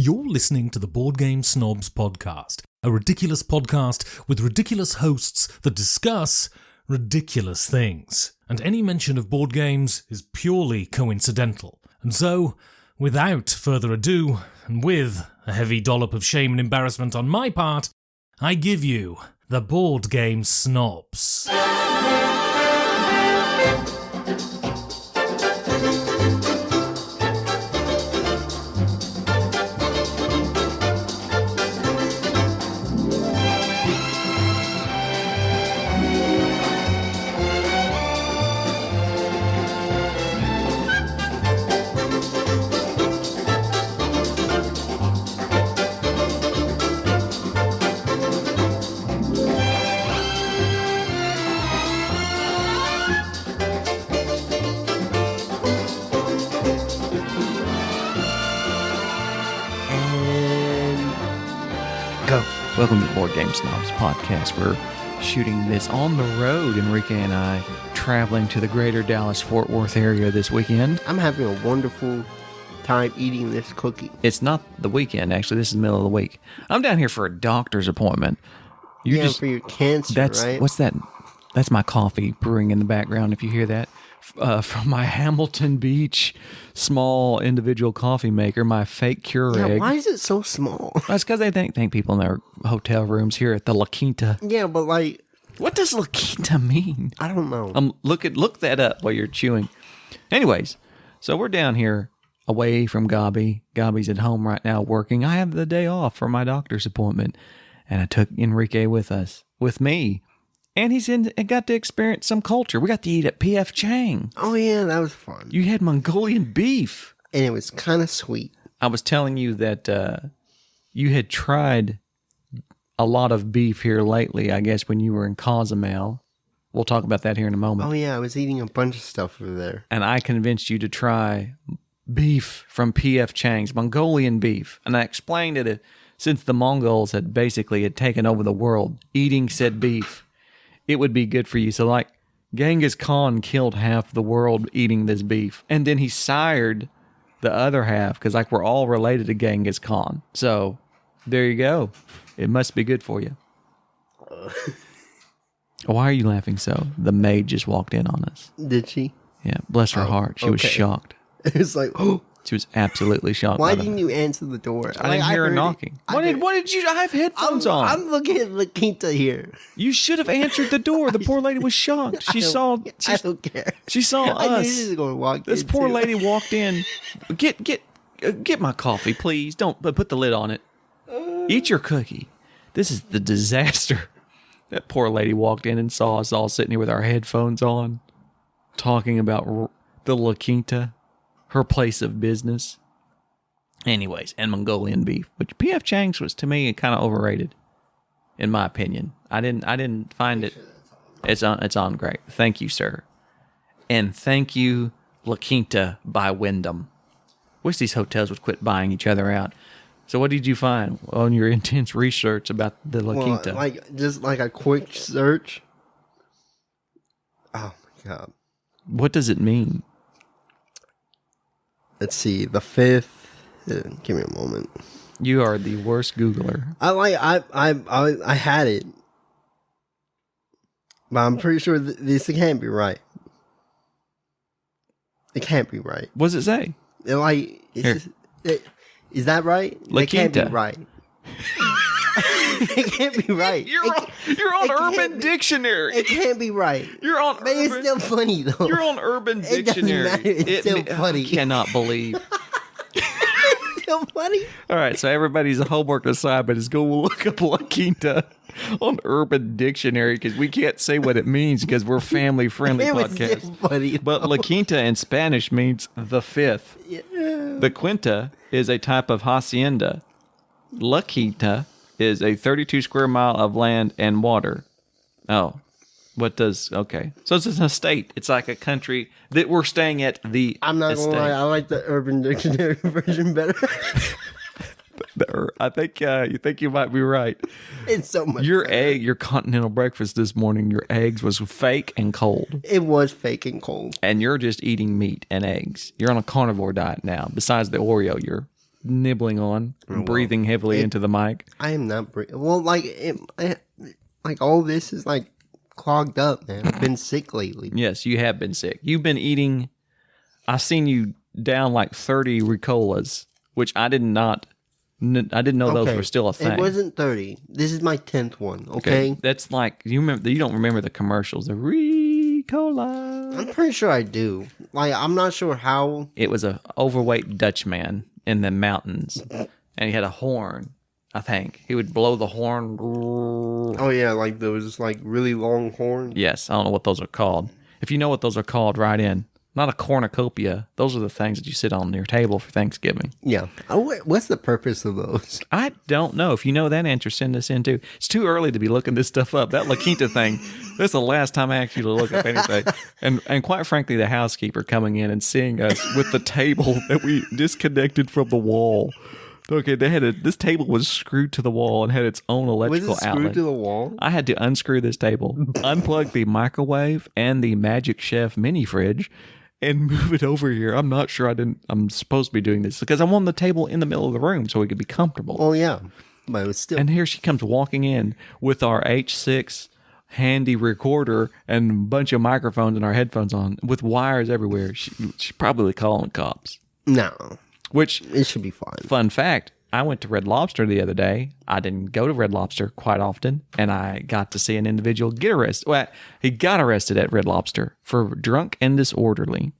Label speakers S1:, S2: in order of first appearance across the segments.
S1: You're listening to the Board Game Snobs podcast, a ridiculous podcast with ridiculous hosts that discuss ridiculous things. And any mention of board games is purely coincidental. And so, without further ado, and with a heavy dollop of shame and embarrassment on my part, I give you the Board Game Snobs.
S2: Welcome to the Board Game Snobs podcast. We're shooting this on the road, Enrique and I, traveling to the greater Dallas-Fort Worth area this weekend.
S3: I'm having a wonderful time eating this cookie.
S2: It's not the weekend, actually. This is the middle of the week. I'm down here for a doctor's appointment.
S3: For your cancer, right?
S2: What's that? That's my coffee brewing in the background, if you hear that. From my Hamilton Beach small individual coffee maker, my fake Keurig.
S3: Why is it so small?
S2: That's because they think people in their hotel rooms here at the La Quinta.
S3: Yeah, but like...
S2: What does La Quinta mean?
S3: I don't know.
S2: Look that up while you're chewing. Anyways, so we're down here away from Gaby. Gaby's at home right now working. I have the day off for my doctor's appointment. And I took Enrique with me. And he's got to experience some culture. We got to eat at P.F. Chang.
S3: Oh, yeah, that was fun.
S2: You had Mongolian beef.
S3: And it was kind of sweet.
S2: I was telling you that you had tried a lot of beef here lately, I guess, when you were in Cozumel. We'll talk about that here in a moment.
S3: Oh, yeah, I was eating a bunch of stuff over there.
S2: And I convinced you to try beef from P.F. Chang's, Mongolian beef. And I explained it since the Mongols had taken over the world, eating said beef, it would be good for you. So like Genghis Khan killed half the world eating this beef. And then he sired the other half because like we're all related to Genghis Khan. So there you go. It must be good for you. Why are you laughing so? The maid just walked in on us.
S3: Did she?
S2: Yeah, bless her heart. She was shocked.
S3: It was like, oh.
S2: She was absolutely shocked.
S3: Why didn't you answer the door?
S2: I didn't hear her knocking. What did you? I have headphones on.
S3: I'm looking at La Quinta here.
S2: You should have answered the door. The poor lady was shocked. I
S3: don't care.
S2: She saw us.
S3: I knew she was going to walk
S2: this
S3: in
S2: poor
S3: too.
S2: lady walked in. Get my coffee, please. Don't put the lid on it. Eat your cookie. This is the disaster. That poor lady walked in and saw us all sitting here with our headphones on, talking about the La Quinta. Her place of business. Anyways, and Mongolian beef, which P.F. Chang's was to me kind of overrated, in my opinion. I didn't find it. It's on great. Thank you, sir, and thank you, La Quinta by Wyndham. Wish these hotels would quit buying each other out. So, what did you find on your intense research about the La Quinta?
S3: Just like a quick search. Oh my god!
S2: What does it mean?
S3: Let's see, the 5th. Give me a moment.
S2: You are the worst Googler.
S3: I had it, but I'm pretty sure this can't be right. It can't be right.
S2: What does it say?
S3: Is that right?
S2: La
S3: it can't
S2: Quinta.
S3: be right. It can't be right.
S2: You're on Urban Dictionary.
S3: It can't be right.
S2: You're on
S3: But it's still funny though.
S2: You're on Urban
S3: It doesn't
S2: Dictionary.
S3: matter. It's still funny.
S2: I cannot believe.
S3: It's still funny.
S2: All right, so everybody's homework assignment is go look up La Quinta on Urban Dictionary because we can't say what it means because we're family-friendly
S3: It was
S2: podcast.
S3: still funny.
S2: But La Quinta in Spanish means the 5th.
S3: Yeah.
S2: The Quinta is a type of hacienda. La Quinta is a 32 square mile of land and water. Oh, okay. So it's an estate. It's like a country that we're staying at the
S3: I'm not
S2: estate.
S3: gonna lie, I like the Urban Dictionary version better.
S2: I think you think you might be right.
S3: It's so much
S2: Your continental breakfast this morning, your eggs was fake and cold.
S3: It was fake and cold.
S2: And you're just eating meat and eggs. You're on a carnivore diet now. Besides the Oreo, you're nibbling on, breathing heavily into the mic.
S3: I am not breathing. Well, like all this is like clogged up, man. I've been sick lately.
S2: Yes, you have been sick. You've been eating. I've seen you down like 30 Ricolas, which I didn't know those were still a thing.
S3: It wasn't 30. This is my 10th one. Okay,
S2: that's like you don't remember the commercials. The Ricola.
S3: I'm pretty sure I do. Like, I'm not sure how.
S2: It was a overweight Dutch man in the mountains, and he had a horn. I think he would blow the horn.
S3: Oh yeah, like those like really long horns.
S2: Yes, I don't know what those are called. If you know what those are called, write in. Not a cornucopia. Those are the things that you sit on your table for Thanksgiving.
S3: Yeah. What's the purpose of those?
S2: I don't know. If you know that answer, send us in too. It's too early to be looking this stuff up. That La Quinta thing, that's the last time I asked you to look up anything. And quite frankly, the housekeeper coming in and seeing us with the table that we disconnected from the wall. Okay, this table was screwed to the wall and had its own electrical
S3: was it screwed
S2: outlet.
S3: to the wall?
S2: I had to unscrew this table, unplug the microwave and the Magic Chef mini fridge, and move it over here. I'm not sure I'm supposed to be doing this because I want the table in the middle of the room so we could be comfortable.
S3: Oh yeah, but it was still.
S2: And here she comes walking in with our H6 handy recorder and a bunch of microphones and our headphones on with wires everywhere. She's probably calling cops.
S3: No.
S2: Which,
S3: it should be fine.
S2: Fun fact, I went to Red Lobster the other day. I didn't go to Red Lobster quite often, and I got to see an individual get arrested. Well, he got arrested at Red Lobster for drunk and disorderly.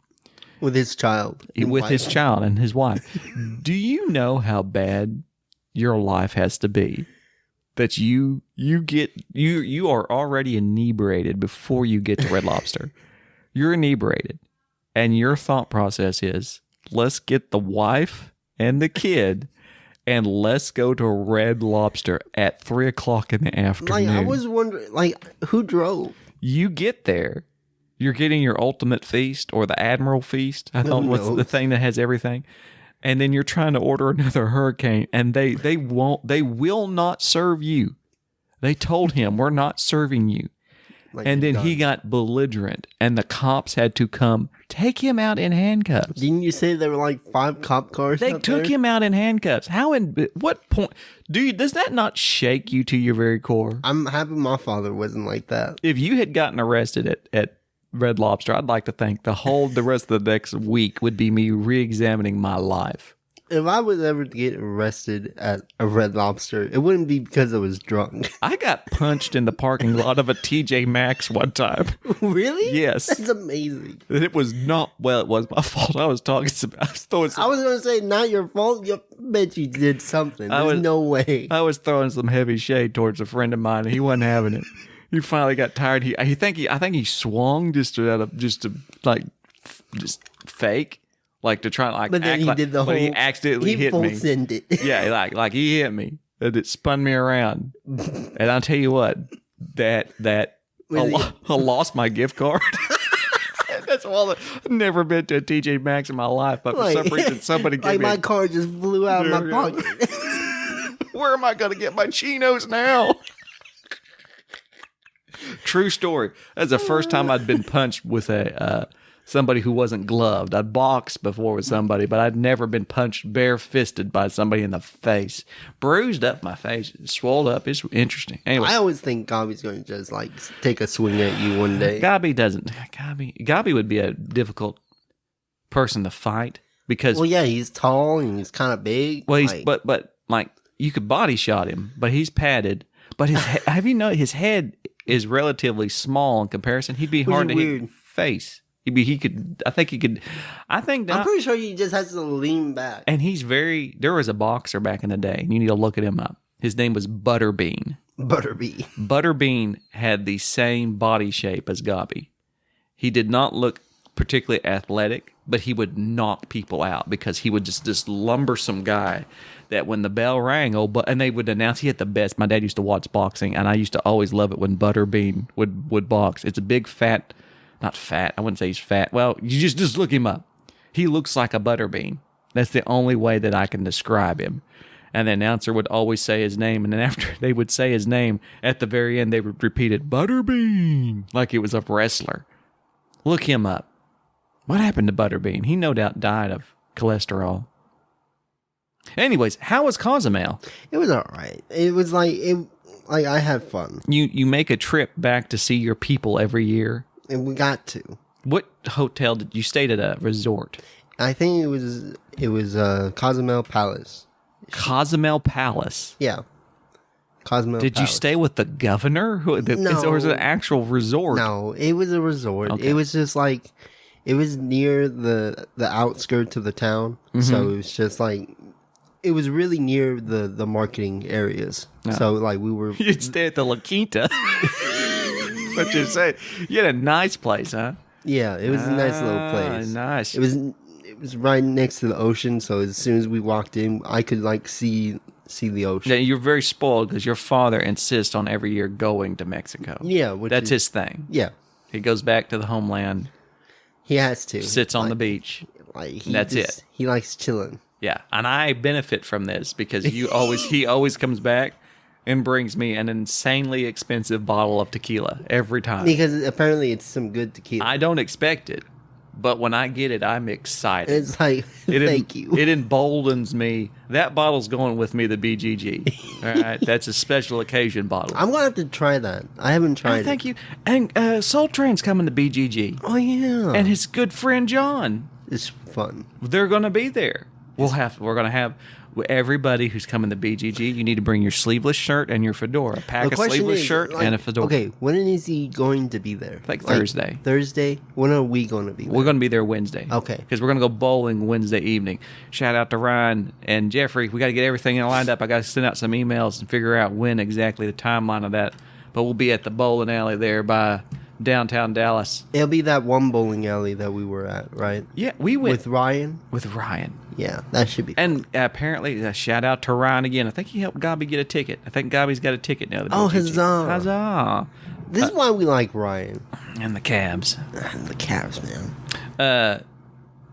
S3: With his child.
S2: With his child and his wife. Do you know how bad your life has to be that you are already inebriated before you get to Red Lobster? You're inebriated, and your thought process is, let's get the wife and the kid and let's go to Red Lobster at 3:00 in the afternoon.
S3: Like, I was wondering, like, who drove?
S2: You get there, you're getting your ultimate feast or the Admiral feast. I thought what's the thing that has everything. And then you're trying to order another hurricane and they will not serve you. They told him, we're not serving you. Like, and then he got belligerent, and the cops had to come take him out in handcuffs.
S3: Didn't you say there were like 5 cop cars?
S2: They took him out in handcuffs. What point? Does that not shake you to your very core?
S3: I'm happy my father wasn't like that.
S2: If you had gotten arrested at Red Lobster, I'd like to think the rest of the next week would be me re-examining my life.
S3: If I was ever to get arrested at a Red Lobster, it wouldn't be because I was drunk.
S2: I got punched in the parking lot of a TJ Maxx one time.
S3: Really?
S2: Yes.
S3: That's amazing.
S2: It was not, it was my fault. I was talking about,
S3: I was going to say, not your fault. I bet you did something. There's no way.
S2: I was throwing some heavy shade towards a friend of mine, and he wasn't having it. He finally got tired. I think he swung just to fake. Like to try to
S3: but then he did the whole.
S2: But he accidentally hit me.
S3: It.
S2: Yeah, like he hit me. And it spun me around. And I'll tell you what, I lost my gift card. That's all. I've never been to a TJ Maxx in my life, but for some reason somebody gave me.
S3: My card just flew out of my pocket.
S2: Where am I going to get my chinos now? True story. That's the first time I'd been punched with somebody who wasn't gloved. I'd boxed before with somebody, but I'd never been punched bare-fisted by somebody in the face. Bruised up my face. Swelled up. It's interesting. Anyway.
S3: I always think Gaby's going to just like take a swing at you one day.
S2: Gaby doesn't. Gaby would be a difficult person to fight because...
S3: Well, yeah, he's tall and he's kind of big.
S2: Well, but you could body shot him, but he's padded. But have you noticed his head is relatively small in comparison? He'd be hard to hit face. I'm pretty sure he just has to lean back. And there was a boxer back in the day, and you need to look at him up. His name was Butterbean. Butterbean had the same body shape as Gaby. He did not look particularly athletic, but he would knock people out because he would just this lumbersome guy that when the bell rang, and they would announce he had the best. My dad used to watch boxing, and I used to always love it when Butterbean would box. It's a big fat... Not fat. I wouldn't say he's fat. Well, you just look him up. He looks like a butterbean. That's the only way that I can describe him. And the announcer would always say his name. And then after they would say his name, at the very end, they would repeat it, Butterbean, like it was a wrestler. Look him up. What happened to Butterbean? He no doubt died of cholesterol. Anyways, how was Cozumel?
S3: It was all right. It was like I had fun,
S2: You make a trip back to see your people every year.
S3: and we got to.
S2: What hotel did you stayed at? A resort?
S3: I think it was Cozumel Palace.
S2: Cozumel Palace.
S3: Yeah, Cozumel.
S2: Did you
S3: Palace.
S2: stay with the governor? Or was it an actual resort?
S3: No, it was a resort.
S2: Okay.
S3: It was just like it was near the outskirts of the town, so it was just like it was really near the marketing areas. So like we were.
S2: You'd stay at the La Quinta. That's what you say. You had a nice place, huh?
S3: Yeah, it was a nice little place.
S2: Nice.
S3: It was right next to the ocean, so as soon as we walked in, I could like see the ocean.
S2: Yeah, you're very spoiled because your father insists on every year going to Mexico.
S3: Yeah,
S2: That's his thing.
S3: Yeah,
S2: He goes back to the homeland,
S3: he has to.
S2: sits on
S3: Like-
S2: the beach.
S3: Like
S2: That's it.
S3: He likes chilling.
S2: Yeah, and I benefit from this because he always comes back and brings me an insanely expensive bottle of tequila every time.
S3: Because apparently it's some good tequila.
S2: I don't expect it, but when I get it, I'm excited.
S3: It's like, thank you.
S2: It emboldens me. That bottle's going with me to BGG. All right, that's a special occasion bottle.
S3: I'm going to have to try that. I haven't tried
S2: Thank
S3: it.
S2: you. And Soul Train's coming to BGG,
S3: Oh, yeah.
S2: and his good friend John.
S3: It's fun.
S2: They're going to be there. We're going to have everybody who's coming to BGG. You need to bring your sleeveless shirt and your fedora. Pack
S3: The
S2: a
S3: question
S2: sleeveless
S3: is,
S2: shirt
S3: like,
S2: and a fedora.
S3: Okay, when is he going to be there?
S2: Like Thursday.
S3: Thursday? When are we going to be there?
S2: We're going to be there Wednesday.
S3: Okay.
S2: Because we're going to go bowling Wednesday evening. Shout out to Ryan and Jeffrey. We got to get everything lined up. I got to send out some emails and figure out when exactly the timeline of that. But we'll be at the bowling alley there by downtown Dallas.
S3: It'll be that one bowling alley that we were at, right?
S2: Yeah, we went
S3: With Ryan?
S2: with Ryan.
S3: Yeah, that should be fun.
S2: And apparently, shout out to Ryan again. I think he helped Gaby get a ticket. I think Gaby's got a ticket now. to
S3: Oh,
S2: BGG.
S3: huzzah.
S2: Huzzah.
S3: This is why we like Ryan.
S2: And the cabs.
S3: The Cavs, man.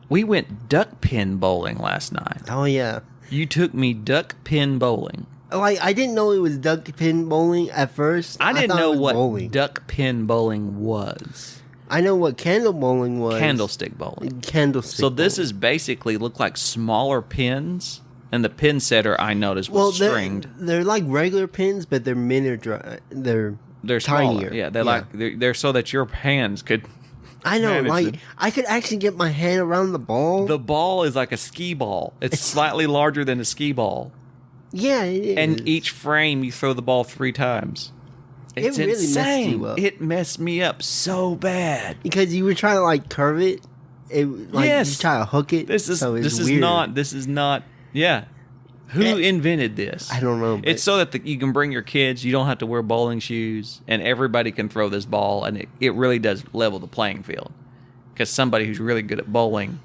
S2: We went duck pin bowling last night.
S3: Oh, yeah.
S2: You took me duck pin bowling.
S3: Like, I didn't know it was duck pin bowling at first.
S2: I didn't
S3: thought it
S2: know
S3: was
S2: what
S3: bowling.
S2: duck pin bowling was.
S3: I know what candle bowling was.
S2: Candlestick bowling.
S3: Candlestick.
S2: So this
S3: bowling.
S2: is basically look like smaller pins, and the pin setter I noticed was stringed.
S3: They're like regular pins, but they're miniature. They're
S2: Smaller.
S3: tinier.
S2: Yeah, they're so that your hands could.
S3: I know,
S2: manage
S3: like
S2: it.
S3: I could actually get my hand around the ball.
S2: The ball is like a skee ball. It's slightly larger than a skee ball.
S3: Yeah, it is.
S2: And each frame you throw the ball 3 times. It's
S3: really messed
S2: insane.
S3: you up.
S2: It messed me up so bad.
S3: because you were trying to like curve it.
S2: Yes.
S3: You try to hook it.
S2: This is
S3: so it's
S2: this is
S3: weird.
S2: not. Yeah. Who
S3: Eh,
S2: invented this?
S3: I don't know, but-
S2: It's so that you can bring your kids. You don't have to wear bowling shoes, and everybody can throw this ball, and it really does level the playing field. Because somebody who's really good at bowling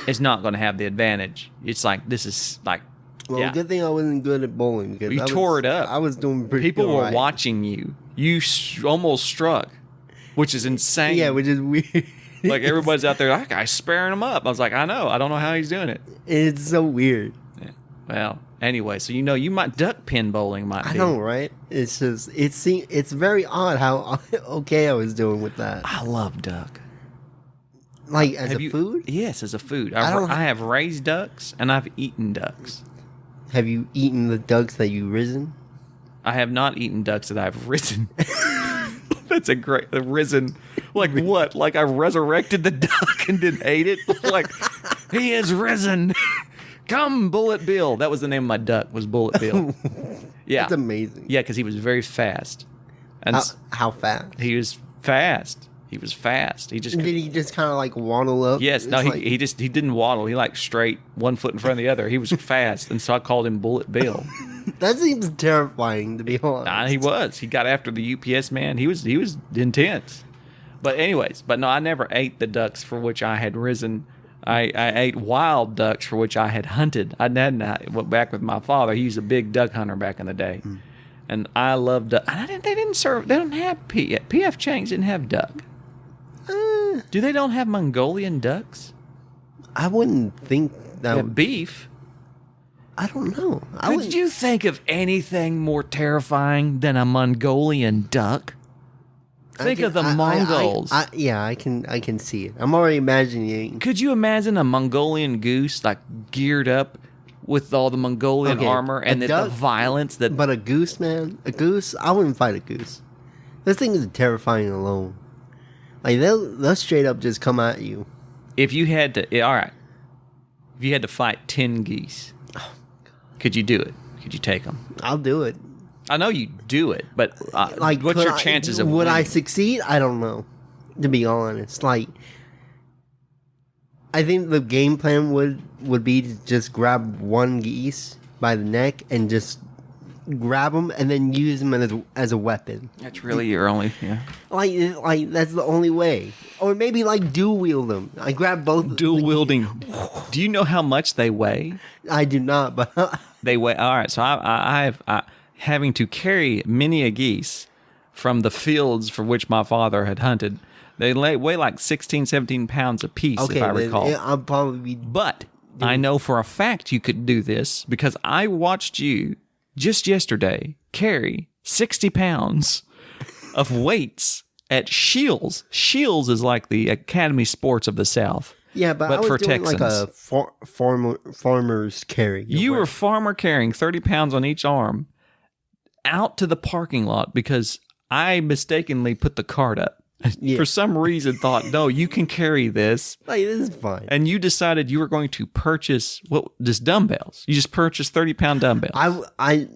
S2: is not going to have the advantage. It's like this is like.
S3: Well,
S2: yeah.
S3: good thing I wasn't good at bowling because
S2: You
S3: I was,
S2: tore it up.
S3: I was doing pretty.
S2: People were
S3: alright.
S2: watching you. You almost struck, which is insane.
S3: Yeah, which is weird.
S2: Like everybody's out there, that guy's sparing him up. I was like, I know. I don't know how he's doing it.
S3: It's so weird.
S2: Yeah. Well, anyway, so you might duck pin bowling might be.
S3: I know, right? It's just it's very odd how okay I was doing with that.
S2: I love duck.
S3: Like as
S2: Have
S3: a
S2: you-
S3: food?
S2: Yes, as a food.
S3: I don't-
S2: I have raised ducks and I've eaten ducks.
S3: Have you eaten the ducks that you risen?
S2: I have not eaten ducks that I've risen. That's a great risen. Like what? Like I resurrected the duck and then ate it? Like he is risen. Come, Bullet Bill. That was the name of my duck. Was Bullet Bill. Yeah.
S3: That's amazing.
S2: Yeah, because he was very fast. And
S3: How fast?
S2: he was fast. He was fast. He just
S3: Did he just kind of like waddle up?
S2: yes.
S3: It's
S2: No,
S3: like-
S2: he didn't waddle. He like straight 1 foot in front of the other. He was fast, and so I called him Bullet Bill.
S3: That seems terrifying to be honest.
S2: He was. He got after the UPS man. He was intense. But anyways, no, I never ate the ducks for which I had risen. I ate wild ducks for which I had hunted. I went back with my father. He was a big duck hunter back in the day, and I loved duck. And they didn't serve. They don't have PF Chang's didn't have duck. Do they don't have Mongolian ducks?
S3: I wouldn't think that.
S2: They have
S3: Would,
S2: beef.
S3: I don't know. I
S2: Could
S3: wouldn't-
S2: you think of anything more terrifying than a Mongolian duck? Think of the Mongols.
S3: Yeah, I can see it. I'm already imagining.
S2: Could you imagine a Mongolian goose like geared up with all the Mongolian
S3: Okay,
S2: armor and
S3: a
S2: the
S3: duck-
S2: violence that.
S3: But a goose, man, I wouldn't fight a goose. This thing is terrifying alone. Like they'll straight up just come at you.
S2: If you had to, all right. If you had to fight 10 geese, could you do it? Could you take them?
S3: I'll do it.
S2: I know you do it, but
S3: Like,
S2: what's
S3: could
S2: your chances of
S3: would I
S2: winning?
S3: succeed? I don't know. To be honest, like I think the game plan would be to just grab one geese by the neck and just grab them and then use them as a weapon.
S2: That's really your only. Yeah.
S3: Like that's the only way. Or maybe like dual wield them. I grab both.
S2: Dual wielding. Do you know how much they weigh?
S3: I do not, but
S2: They weigh. All right. So I having to carry many a geese from the fields for which my father had hunted. They weigh like 16, 17 pounds apiece,
S3: okay,
S2: if I recall.
S3: then I'll probably be.
S2: But I know for a fact you could do this because I watched you just yesterday carry 60 pounds of weights at Shields. Shields is like the Academy Sports of the South.
S3: Yeah, but I was
S2: for
S3: doing
S2: Texans.
S3: like a farmer's carry.
S2: You were farmer carrying 30 pounds on each arm out to the parking lot because I mistakenly put the cart up.
S3: Yeah.
S2: For some reason thought, no, you can carry this.
S3: like this is fine.
S2: And you decided you were going to purchase just dumbbells. You just purchased 30-pound dumbbells.
S3: I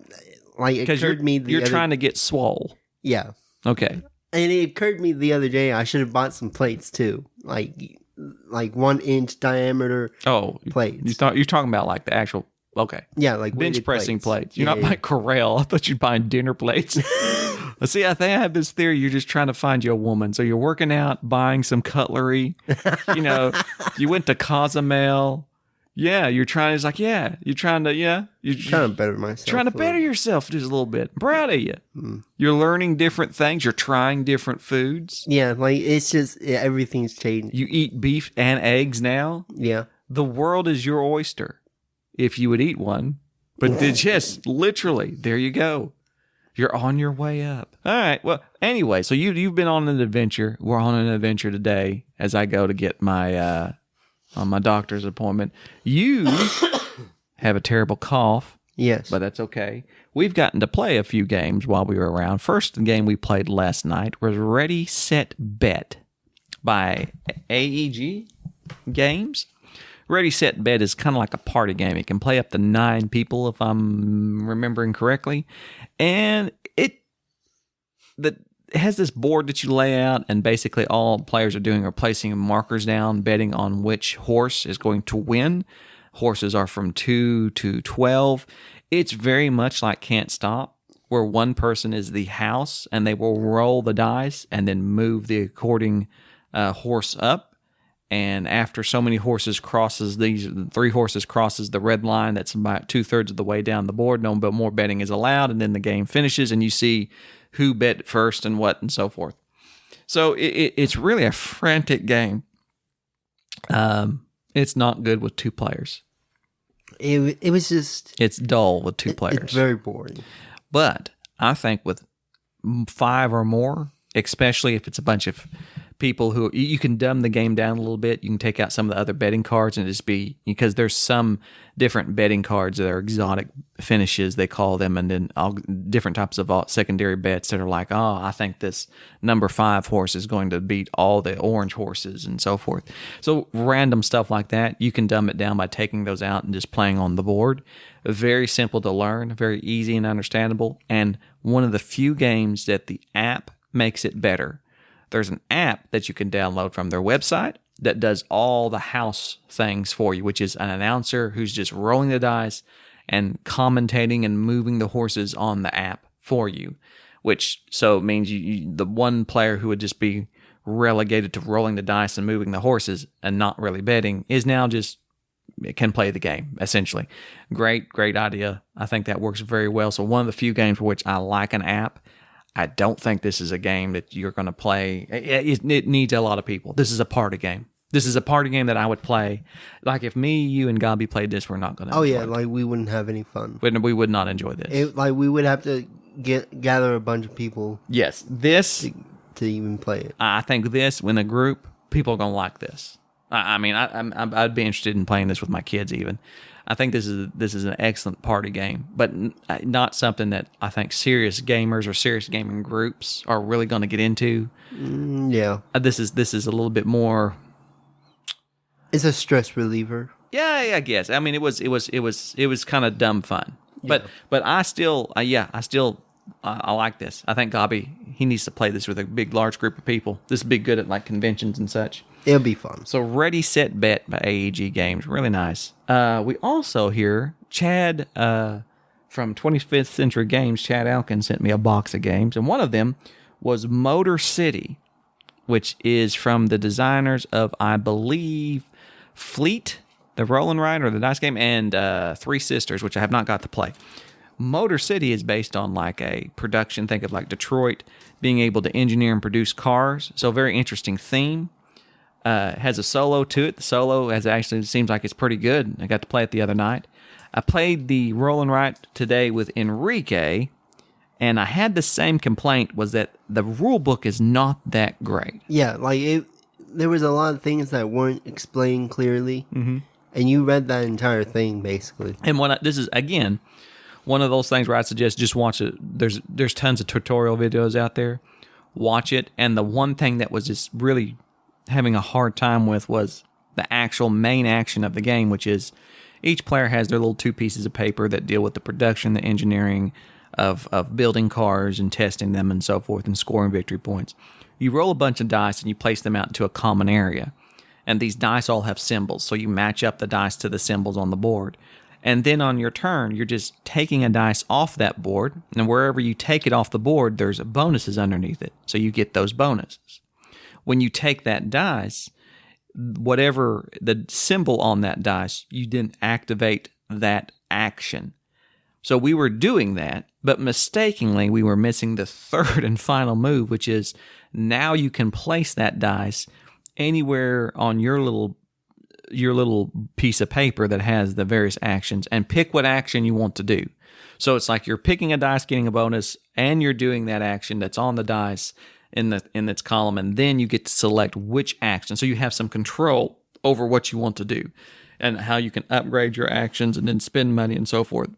S3: like it
S2: Because
S3: occurred to me
S2: you're trying to get swole.
S3: Yeah.
S2: Okay.
S3: And it occurred to me the other day I should have bought some plates too. Like 1 inch diameter
S2: Oh,
S3: plates.
S2: you're talking about like the actual. Okay.
S3: Yeah, like
S2: Bench
S3: weighted
S2: pressing plates. You're
S3: Yeah,
S2: not buying Corral. I thought you'd buying dinner plates. See, I think I have this theory. You're just trying to find you a woman. So you're working out, buying some cutlery. You went to Cozumel. Yeah, you're trying. It's like, yeah, you're trying to, yeah. You're
S3: trying to better myself.
S2: trying to better yourself just a little bit. I'm proud of you. You're learning different things. You're trying different foods.
S3: Yeah, like it's just everything's changed.
S2: You eat beef and eggs now.
S3: Yeah.
S2: The world is your oyster if you would eat one. But just literally, there you go. You're on your way up. All right. Well, anyway, so you've been on an adventure. We're on an adventure today as I go to get my on my doctor's appointment. You have a terrible cough,
S3: Yes.
S2: but that's okay. We've gotten to play a few games while we were around. First game we played last night was Ready, Set, Bet by AEG Games. Ready, Set, Bet is kind of like a party game. It can play up to 9 people, if I'm remembering correctly. And it has this board that you lay out, and basically all players are doing are placing markers down, betting on which horse is going to win. Horses are from 2 to 12. It's very much like Can't Stop, where one person is the house, and they will roll the dice and then move the according horse up. And after so many horses crosses these 3 horses crosses the red line, that's about 2/3 of the way down the board. No more betting is allowed, and then the game finishes, and you see who bet first and what and so forth. So it's really a frantic game. It's not good with 2 players.
S3: It was just
S2: It's dull with 2 players.
S3: It's very boring.
S2: But I think with 5 or more, especially if it's a bunch of people who you can dumb the game down a little bit. You can take out some of the other betting cards and just be, because there's some different betting cards that are exotic finishes, they call them, and then different types of secondary bets that are like, oh, I think this number 5 horse is going to beat all the orange horses and so forth. So random stuff like that, you can dumb it down by taking those out and just playing on the board. Very simple to learn, very easy and understandable, and one of the few games that the app makes it better. There's an app that you can download from their website that does all the house things for you, which is an announcer who's just rolling the dice and commentating and moving the horses on the app for you, which so means you the one player who would just be relegated to rolling the dice and moving the horses and not really betting is now just can play the game, essentially. Great idea. I think that works very well. So one of the few games for which I like an app. I don't think this is a game that you're going to play. It needs a lot of people. This is a party game. This is a party game that I would play. Like if me, you, and Gaby played this, we're not going to
S3: Oh
S2: enjoy
S3: yeah,
S2: it.
S3: like we wouldn't have any fun.
S2: We would not enjoy this.
S3: Like we would have to gather a bunch of people
S2: Yes, this,
S3: to even play it.
S2: I think this, in a group, people are going to like this. I mean, I'd be interested in playing this with my kids even. I think this is an excellent party game, but not something that I think serious gamers or serious gaming groups are really going to get into.
S3: Yeah.
S2: This is a little bit more.
S3: It's a stress reliever.
S2: Yeah, I guess. I mean, it was kind of dumb fun, but I still I like this. I think Gaby, he needs to play this with a big, large group of people. This would be good at like conventions and such.
S3: It'll be fun.
S2: So Ready, Set, Bet by AEG Games. Really nice. We also hear Chad from 25th Century Games, Chad Alkin, sent me a box of games. And one of them was Motor City, which is from the designers of, I believe, Fleet, the roll and ride or the dice game, and Three Sisters, which I have not got to play. Motor City is based on like a production. Think of like Detroit being able to engineer and produce cars. So very interesting theme. Has a solo to it. The solo seems like it's pretty good. I got to play it the other night. I played the roll and write today with Enrique, and I had the same complaint, was that the rule book is not that great.
S3: Yeah, like there was a lot of things that weren't explained clearly, and you read that entire thing basically.
S2: And this is again one of those things where I suggest just watch it. There's tons of tutorial videos out there. Watch it, and the one thing that was just really having a hard time with was the actual main action of the game, which is each player has their little 2 pieces of paper that deal with the production, the engineering of building cars and testing them and so forth and scoring victory points. You roll a bunch of dice and you place them out into a common area. And these dice all have symbols, so you match up the dice to the symbols on the board. And then on your turn, you're just taking a dice off that board, and wherever you take it off the board, there's bonuses underneath it, so you get those bonuses. When you take that dice, whatever the symbol on that dice, you then activate that action. So we were doing that, but mistakenly we were missing the third and final move, which is now you can place that dice anywhere on your little piece of paper that has the various actions and pick what action you want to do. So it's like you're picking a dice, getting a bonus, and you're doing that action that's on the dice in its column, and then you get to select which action. So you have some control over what you want to do and how you can upgrade your actions and then spend money and so forth.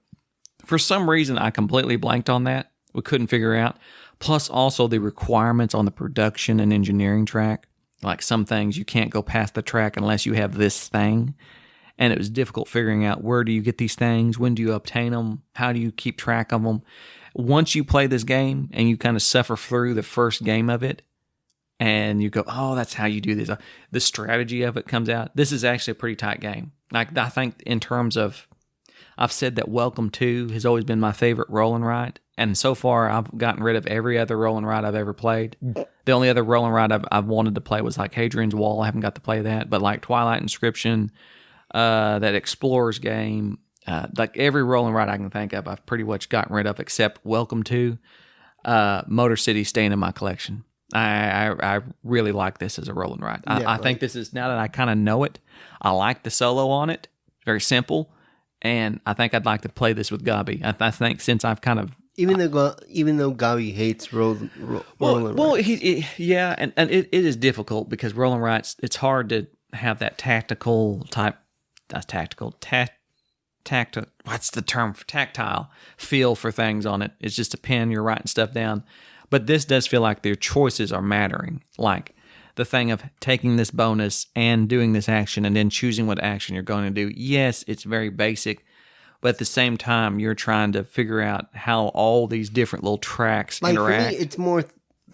S2: For some reason, I completely blanked on that. We couldn't figure out. Plus also the requirements on the production and engineering track. Like some things you can't go past the track unless you have this thing. And it was difficult figuring out where do you get these things? When do you obtain them? How do you keep track of them? Once you play this game and you kind of suffer through the first game of it and you go, oh, that's how you do this. The strategy of it comes out. This is actually a pretty tight game. Like I think in terms of, I've said that Welcome To has always been my favorite roll and write. And so far I've gotten rid of every other roll and write I've ever played. The only other roll and write I've wanted to play was like Hadrian's Wall. I haven't got to play that, but like Twilight Inscription, that Explorers game, like every roll and write I can think of, I've pretty much gotten rid of except Welcome To. Motor City staying in my collection. I really like this as a roll and write. I think this is, now that I kind of know it, I like the solo on it. Very simple. And I think I'd like to play this with Gaby. I think since I've kind of...
S3: Even though Gaby hates roll and
S2: write. And it is difficult because roll and writes, it's hard to have that tactical type... That's tactical. What's the term for tactile feel for things on it? It's just a pen, you're writing stuff down. But this does feel like their choices are mattering. Like the thing of taking this bonus and doing this action and then choosing what action you're going to do. Yes, it's very basic, but at the same time, you're trying to figure out how all these different little tracks interact.
S3: For me, it's more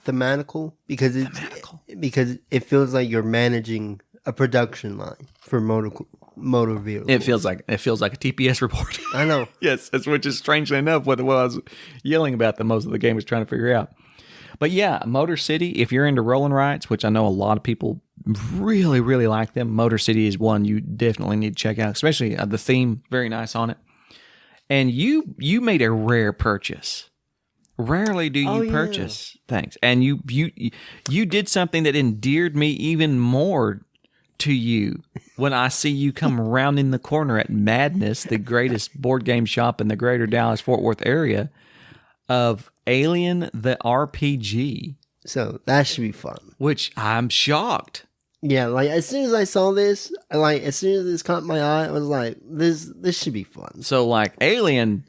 S3: thematical because it feels like you're managing a production line for motor vehicles.
S2: It feels like a TPS report.
S3: I know.
S2: Yes, which is strangely enough what I was yelling about that most of the game was trying to figure out. But yeah, Motor City, if you're into roll and writes, which I know a lot of people really, really like them, Motor City is one you definitely need to check out, especially the theme, very nice on it. And you made a rare purchase. Rarely do you purchase things. And you did something that endeared me even more to you when I see you come rounding the corner at Madness, the greatest board game shop in the greater Dallas-Fort Worth area, of Alien the RPG.
S3: So that should be fun.
S2: Which I'm shocked.
S3: Yeah, like as soon as I saw this, as soon as this caught my eye, I was like, this should be fun.
S2: So like Alien,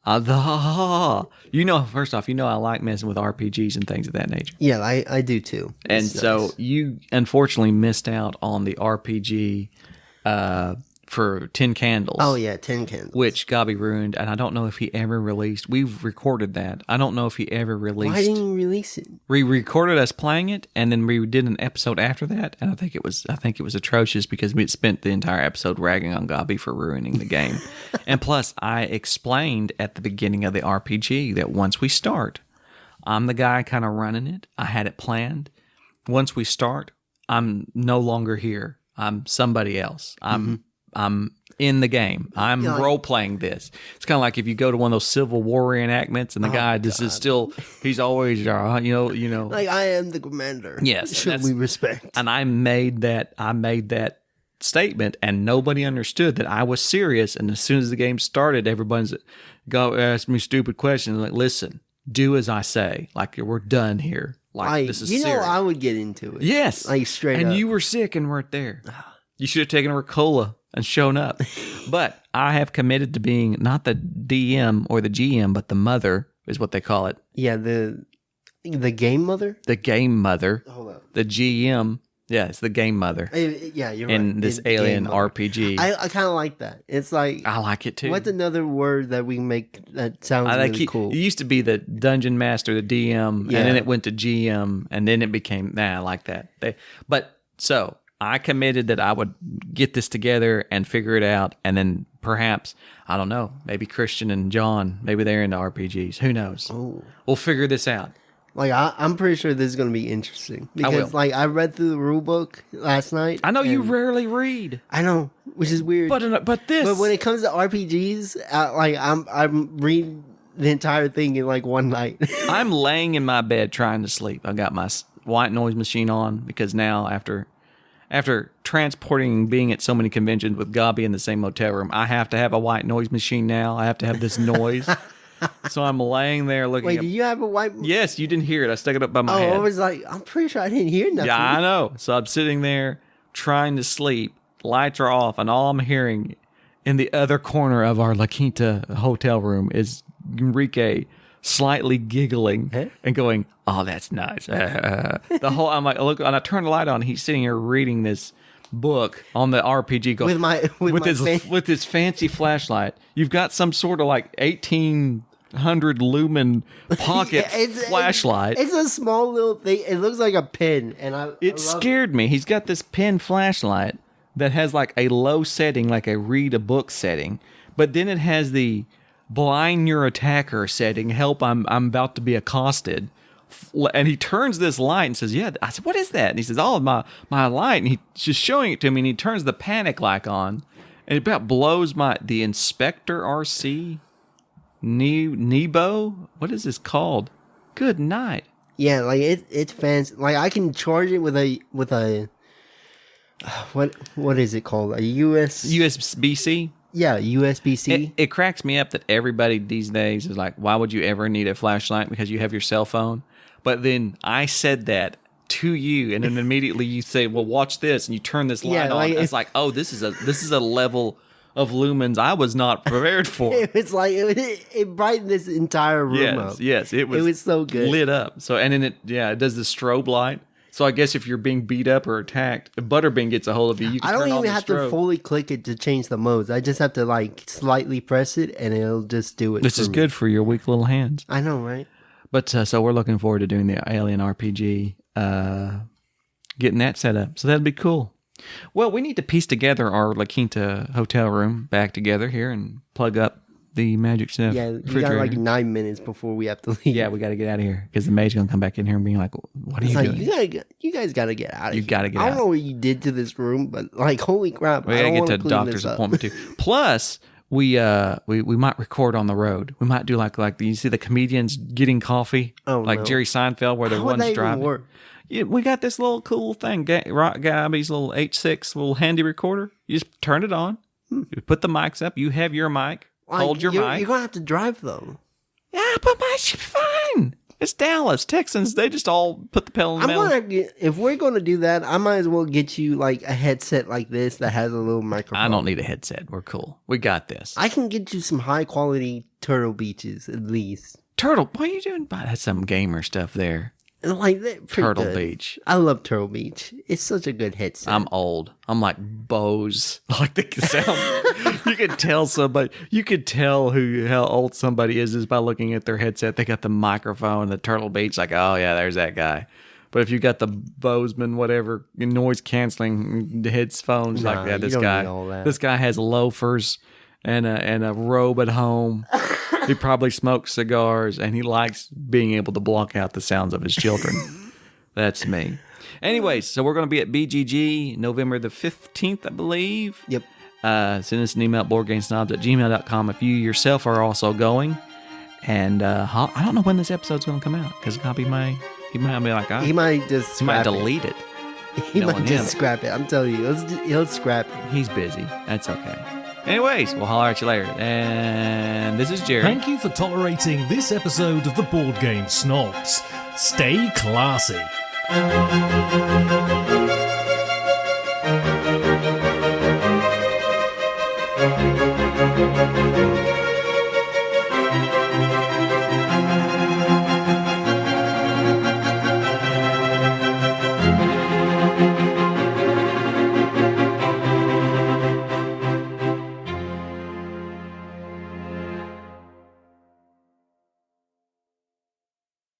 S2: first off, I like messing with RPGs and things of that nature.
S3: Yeah, I do too.
S2: And
S3: It's
S2: so
S3: nice.
S2: you unfortunately missed out on the RPG for 10 Candles.
S3: Oh yeah, 10 Candles.
S2: Which Gaby ruined, and I don't know if he ever released. We've recorded that. I don't know if he ever released.
S3: Why didn't you release it?
S2: We recorded us playing it, and then we did an episode after that, and I think it was atrocious because we had spent the entire episode ragging on Gaby for ruining the game. And plus, I explained at the beginning of the RPG that once we start, I'm the guy kind of running it. I had it planned. Once we start, I'm no longer here. I'm somebody else. I'm in the game. I'm role playing this. It's kind of like if you go to one of those Civil War reenactments, and the guy just is still. He's always, Like
S3: I am the commander.
S2: Yes,
S3: should we respect?
S2: And I made that statement, and nobody understood that I was serious. And as soon as the game started, everybody's go ask me stupid questions. Like, listen, do as I say. Like, we're done here. Like, this is serious.
S3: I would get into it.
S2: Yes,
S3: like straight up.
S2: And you were sick and weren't there. You should have taken a Ricola and shown up. But I have committed to being not the DM or the GM, but the mother is what they call it.
S3: Yeah, the game mother?
S2: The game mother.
S3: Hold up.
S2: The GM. Yeah, it's the game mother.
S3: Yeah, you're right.
S2: In this Alien RPG.
S3: I kind of like that. It's like...
S2: I like it too.
S3: What's another word that we make that sounds really cool?
S2: It used to be the Dungeon Master, the DM, and then it went to GM, and then it became... I like that. So... I committed that I would get this together and figure it out, and then perhaps, I don't know, maybe Christian and John, maybe they're into RPGs. Who knows?
S3: Oh.
S2: We'll figure this out.
S3: Like, I'm pretty sure this is going to be interesting. Because, I read through the rule book last night.
S2: I know you rarely read.
S3: I know, which is weird.
S2: But
S3: when it comes to RPGs, I'm reading the entire thing in, one night.
S2: I'm laying in my bed trying to sleep. I got my white noise machine on because now, after transporting and being at so many conventions with Gaby in the same hotel room, I have to have a white noise machine now. I have to have this noise. So I'm laying there looking
S3: Wait, do you have a white...
S2: Yes, you didn't hear it. I stuck it up by my head.
S3: I was like, I'm pretty sure I didn't hear nothing.
S2: Yeah, I know. So I'm sitting there trying to sleep. Lights are off, and all I'm hearing in the other corner of our La Quinta hotel room is Enrique slightly giggling and going, "Oh, that's nice." I'm like, look, and I turn the light on. He's sitting here reading this book on the RPG, going with his fancy flashlight. You've got some sort of 1800 lumen pocket flashlight.
S3: It's a small little thing. It looks like a pen, and
S2: it scared me. He's got this pen flashlight that has a low setting, like a read a book setting, but then it has the blind your attacker setting. Help! I'm about to be accosted. And he turns this light and says, "Yeah." I said, "What is that?" And he says, "Oh, my light." And he's just showing it to me. And he turns the panic light on, and it about blows the Inspector RC Nebo. What is this called? Good night.
S3: Yeah, it's fancy. I can charge it with a what is it called? A
S2: USB-C.
S3: Yeah, USB-C.
S2: It cracks me up that everybody these days is like, why would you ever need a flashlight? Because you have your cell phone. But then I said that to you, and then immediately you say, well, watch this, and you turn this light on. It's like, oh, this is a level of lumens I was not prepared for.
S3: It's like it brightened this entire room up.
S2: Yes, it was
S3: so good.
S2: Lit up. So, and then it does the strobe light. So I guess if you're being beat up or attacked, if Butterbean gets a hold of you,
S3: I don't even have to fully click it to change the modes. I just have to slightly press it, and it'll just do it.
S2: This is good for your weak little hands.
S3: I know, right?
S2: But so we're looking forward to doing the Alien RPG, getting that set up. So that'd be cool. Well, we need to piece together our La Quinta hotel room back together here and plug up the magic stuff.
S3: Yeah, you got 9 minutes before we have to leave.
S2: Yeah, we got to get out of here because the maid's going to come back in here and be like, what are you doing?
S3: You guys got to get out of here.
S2: You got to get out.
S3: I don't know what you did to this room, but holy crap.
S2: We got to get to a doctor's appointment too. Plus, we might record on the road. We might do like you see the comedians getting coffee?
S3: Oh,
S2: like
S3: no.
S2: Jerry Seinfeld where the one's driving. Yeah, we got this little cool thing, Gaby's little H6 little handy recorder. You just turn it on. You put the mics up. You have your mic. Hold your mic.
S3: You're going to have to drive, though.
S2: Yeah, but my shit's fine. It's Dallas. Texans, they just all put the pedal in the metal.
S3: If we're going to do that, I might as well get you like a headset like this that has a little microphone.
S2: I don't need a headset. We're cool. We got this.
S3: I can get you some high quality Turtle Beaches at least.
S2: Turtle, what are you doing? That's some gamer stuff there.
S3: Like that.
S2: Turtle
S3: good.
S2: Beach.
S3: I love Turtle Beach. It's such a good headset.
S2: I'm old. I'm like Bose. Like the sound. You could tell somebody. You could tell how old somebody is just by looking at their headset. They got the microphone, the Turtle Beach. Like, oh yeah, there's that guy. But if you got the Bozeman, whatever noise canceling headphones, like that, this guy has loafers and a robe at home. He probably smokes cigars, and he likes being able to block out the sounds of his children. That's me. Anyways, so we're going to be at BGG November the 15th, I believe.
S3: Yep.
S2: Send us an email at boardgamesnobs@gmail.com if you yourself are also going. And I don't know when this episode's going to come out, because Gaby might be like,
S3: he might just
S2: he might
S3: scrap
S2: delete it.
S3: He might just scrap it. I'm telling you, he'll scrap it.
S2: He's busy. That's okay. Anyways, we'll holler at you later. And this is Jerry.
S1: Thank you for tolerating this episode of the Board Game Snobs. Stay classy.